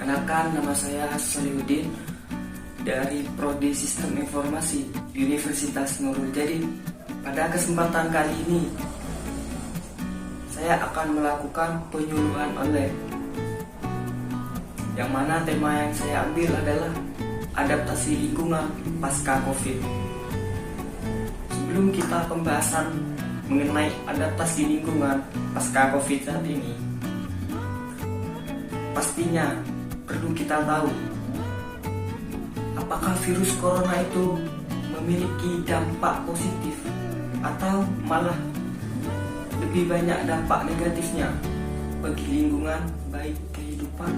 Perkenalkan, nama saya Solihuddin dari Prodi Sistem Informasi Universitas Nurul Jadid. Pada kesempatan kali ini, saya akan melakukan penyuluhan online, yang mana tema yang saya ambil adalah adaptasi lingkungan pasca COVID. Sebelum kita pembahasan mengenai adaptasi lingkungan pasca COVID saat ini, pastinya perlu kita tahu apakah virus corona itu memiliki dampak positif atau malah lebih banyak dampak negatifnya bagi lingkungan, baik kehidupan.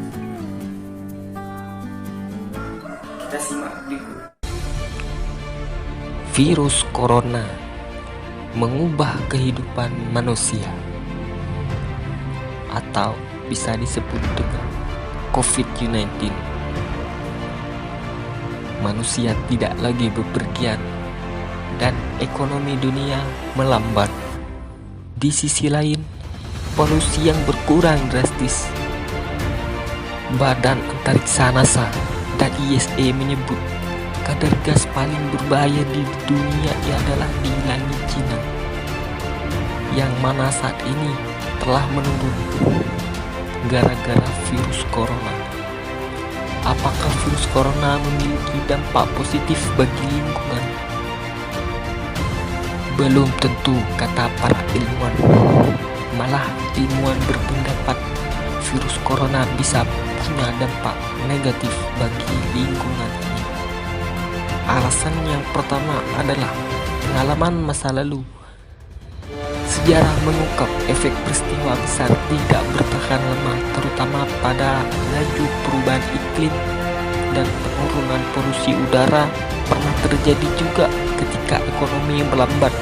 Kita simak berikut. Virus corona mengubah kehidupan manusia, atau bisa disebut dengan COVID-19. Manusia tidak lagi bepergian dan ekonomi dunia melambat. Di sisi lain, polusi yang berkurang drastis. Badan Antariksa NASA dan ISA menyebut kadar gas paling berbahaya di dunia adalah di langit Cina, yang mana saat ini telah menurun gara-gara virus corona. Apakah virus corona memiliki dampak positif bagi lingkungan? Belum tentu, kata para ilmuwan. Malah ilmuwan berpendapat virus corona bisa punya dampak negatif bagi lingkungan ini. Alasan yang pertama adalah pengalaman masa lalu. Sejarah mengungkap efek peristiwa besar tidak bertahan lama, terutama pada laju perubahan iklim dan penurunan polusi udara pernah terjadi juga ketika ekonomi melambat,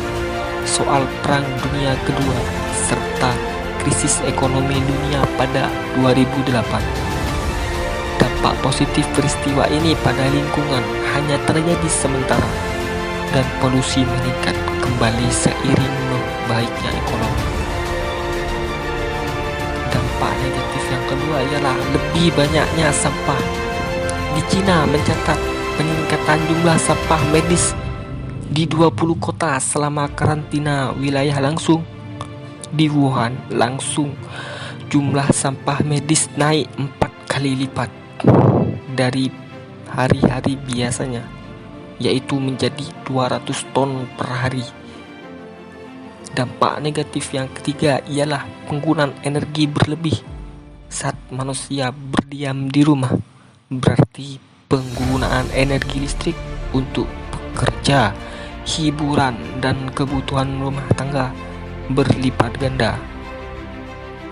soal Perang Dunia Kedua, serta krisis ekonomi dunia pada 2008. Dampak positif peristiwa ini pada lingkungan hanya terjadi sementara, dan polusi meningkat kembali seiring membaiknya ekonomi. Dampak negatif yang kedua ialah lebih banyaknya sampah. Di Cina mencatat peningkatan jumlah sampah medis di 20 kota selama karantina wilayah langsung. Di Wuhan langsung jumlah sampah medis naik 4 kali lipat dari hari-hari biasanya, yaitu menjadi 200 ton per hari. Dampak negatif yang ketiga ialah penggunaan energi berlebih saat manusia berdiam di rumah. Berarti penggunaan energi listrik untuk pekerja, hiburan, dan kebutuhan rumah tangga berlipat ganda,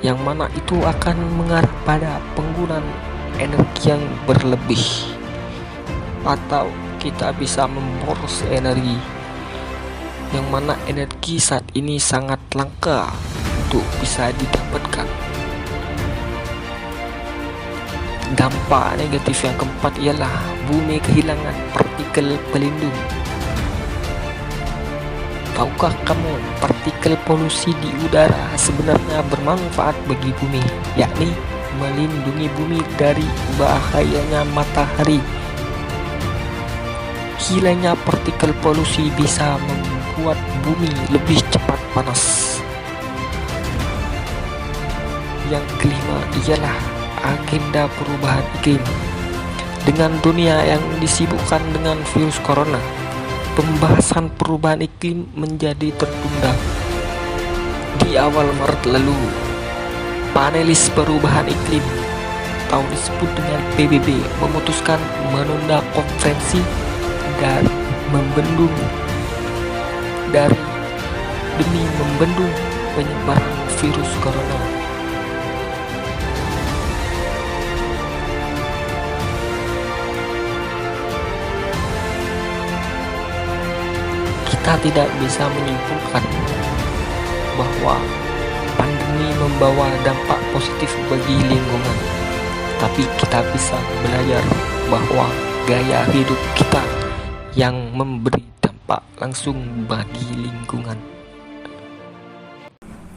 yang mana itu akan mengarah pada penggunaan energi yang berlebih, atau kita bisa memboros energi, yang mana energi saat ini sangat langka untuk bisa didapatkan. Dampak negatif yang keempat ialah bumi kehilangan partikel pelindung. Tahukah kamu, partikel polusi di udara sebenarnya bermanfaat bagi bumi, yakni melindungi bumi dari bahayanya matahari. Hilangnya partikel polusi bisa membuat bumi lebih cepat panas. Yang kelima ialah agenda perubahan iklim. Dengan dunia yang disibukkan dengan virus corona, pembahasan perubahan iklim menjadi tertunda. Di awal Maret lalu, panelis perubahan iklim atau disebut dengan PBB memutuskan menunda konferensi dan demi membendung penyebaran virus corona. Kita tidak bisa menyimpulkan bahwa pandemi membawa dampak positif bagi lingkungan, tapi kita bisa belajar bahwa gaya hidup kita yang memberi dampak langsung bagi lingkungan.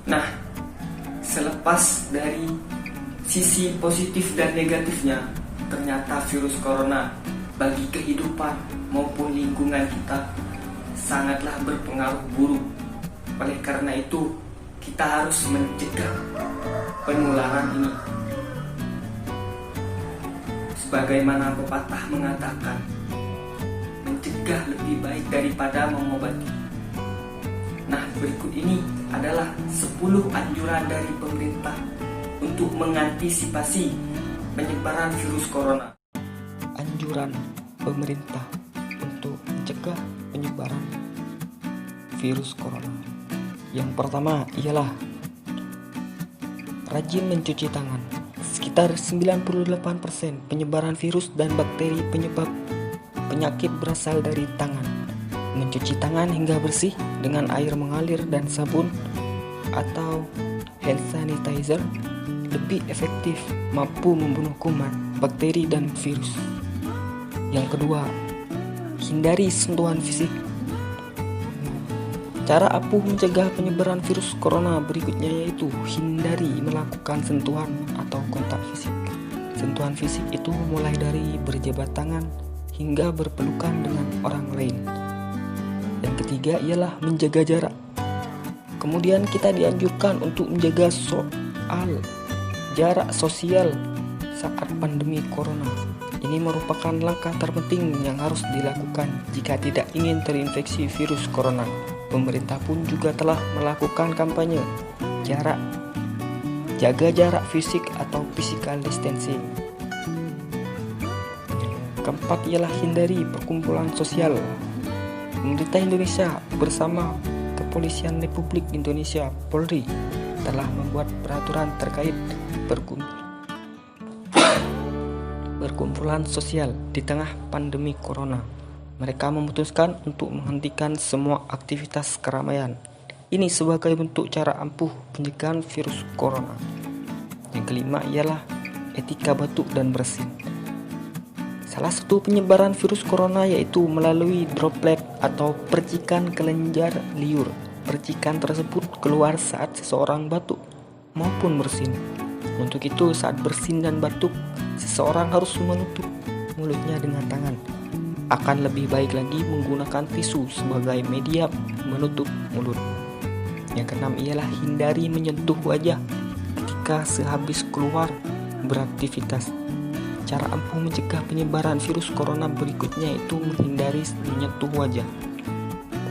Nah, selepas dari sisi positif dan negatifnya ternyata virus corona bagi kehidupan maupun lingkungan kita sangatlah berpengaruh buruk. Oleh karena itu, kita harus mencegah penularan ini. Sebagaimana pepatah mengatakan, mencegah lebih baik daripada mengobati. Nah, berikut ini adalah 10 anjuran dari pemerintah untuk mengantisipasi penyebaran virus corona. Anjuran pemerintah untuk mencegah penyebaran virus corona. Yang pertama ialah rajin mencuci tangan. Sekitar 98% penyebaran virus dan bakteri penyebab penyakit berasal dari tangan. Mencuci tangan hingga bersih dengan air mengalir dan sabun atau hand sanitizer lebih efektif mampu membunuh kuman, bakteri, dan virus. Yang kedua, hindari sentuhan fisik. Cara ampuh mencegah penyebaran virus corona berikutnya yaitu hindari melakukan sentuhan atau kontak fisik. Sentuhan fisik itu mulai dari berjabat tangan hingga berpelukan dengan orang lain. Yang ketiga ialah menjaga jarak. Kemudian kita dianjurkan untuk menjaga jarak sosial saat pandemi corona. Ini merupakan langkah terpenting yang harus dilakukan jika tidak ingin terinfeksi virus corona. Pemerintah pun juga telah melakukan kampanye jaga jarak fisik atau physical distancing. Keempat ialah hindari perkumpulan sosial. Pemerintah Indonesia bersama Kepolisian Republik Indonesia Polri telah membuat peraturan terkait berkumpulan sosial di tengah pandemi corona. Mereka memutuskan untuk menghentikan semua aktivitas keramaian. Ini sebagai bentuk cara ampuh pencegahan virus corona. Yang kelima ialah etika batuk dan bersin. Salah satu penyebaran virus corona yaitu melalui droplet atau percikan kelenjar liur. Percikan tersebut keluar saat seseorang batuk maupun bersin. Untuk itu, saat bersin dan batuk, seseorang harus menutup mulutnya dengan tangan. Akan lebih baik lagi menggunakan tisu sebagai media menutup mulut. Yang keenam ialah hindari menyentuh wajah ketika sehabis keluar beraktivitas. Cara ampuh mencegah penyebaran virus corona berikutnya yaitu menghindari menyentuh wajah.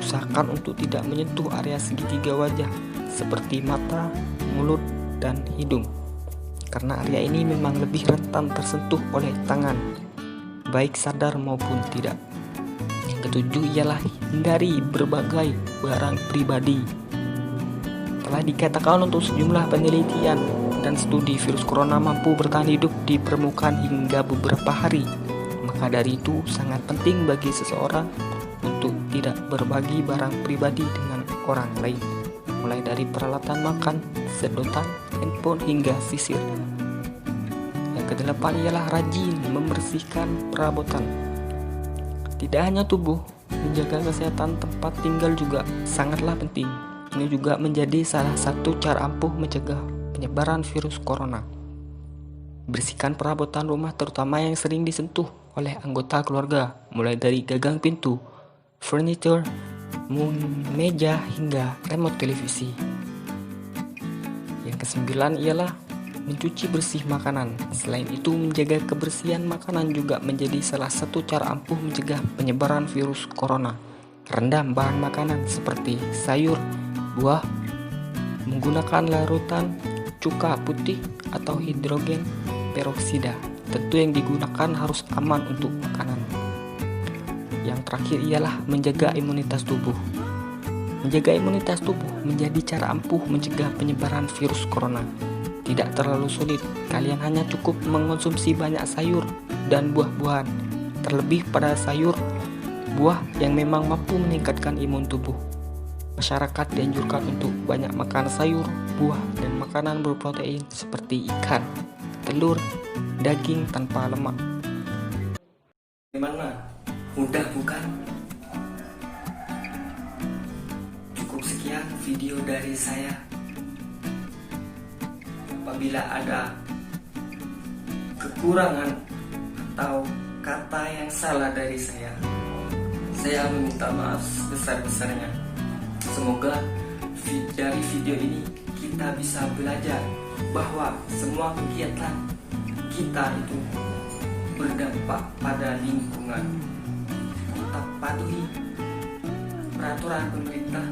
Usahakan untuk tidak menyentuh area segitiga wajah seperti mata, mulut, dan hidung, karena area ini memang lebih rentan tersentuh oleh tangan, baik sadar maupun tidak. Yang ketujuh ialah hindari berbagai barang pribadi. Telah dikatakan untuk sejumlah penelitian dan studi virus corona mampu bertahan hidup di permukaan hingga beberapa hari. Maka dari itu sangat penting bagi seseorang untuk tidak berbagi barang pribadi dengan orang lain, mulai dari peralatan makan, sedotan, handphone hingga sisir. Yang kedelapan ialah rajin membersihkan perabotan. Tidak hanya tubuh, menjaga kesehatan tempat tinggal juga sangatlah penting. Ini juga menjadi salah satu cara ampuh mencegah penyebaran virus corona. Bersihkan perabotan rumah terutama yang sering disentuh oleh anggota keluarga, mulai dari gagang pintu, furniture, meja hingga remote televisi. Yang kesembilan ialah mencuci bersih makanan. Selain itu, menjaga kebersihan makanan juga menjadi salah satu cara ampuh mencegah penyebaran virus corona. Rendam bahan makanan seperti sayur, buah, menggunakan larutan cuka putih atau hidrogen peroksida. Tentu yang digunakan harus aman untuk makanan. Yang terakhir ialah menjaga imunitas tubuh. Menjaga imunitas tubuh menjadi cara ampuh mencegah penyebaran virus corona. Tidak terlalu sulit, kalian hanya cukup mengonsumsi banyak sayur dan buah-buahan, terlebih pada sayur buah yang memang mampu meningkatkan imun tubuh. Masyarakat dianjurkan untuk banyak makan sayur, buah, dan makanan berprotein seperti ikan, telur, daging tanpa lemak. Gimana? Mudah bukan? Cukup sekian video dari saya. Apabila ada kekurangan atau kata yang salah dari saya meminta maaf sebesar-besarnya. Semoga dari video ini kita bisa belajar bahwa semua kegiatan kita itu berdampak pada lingkungan. Tetap patuhi peraturan pemerintah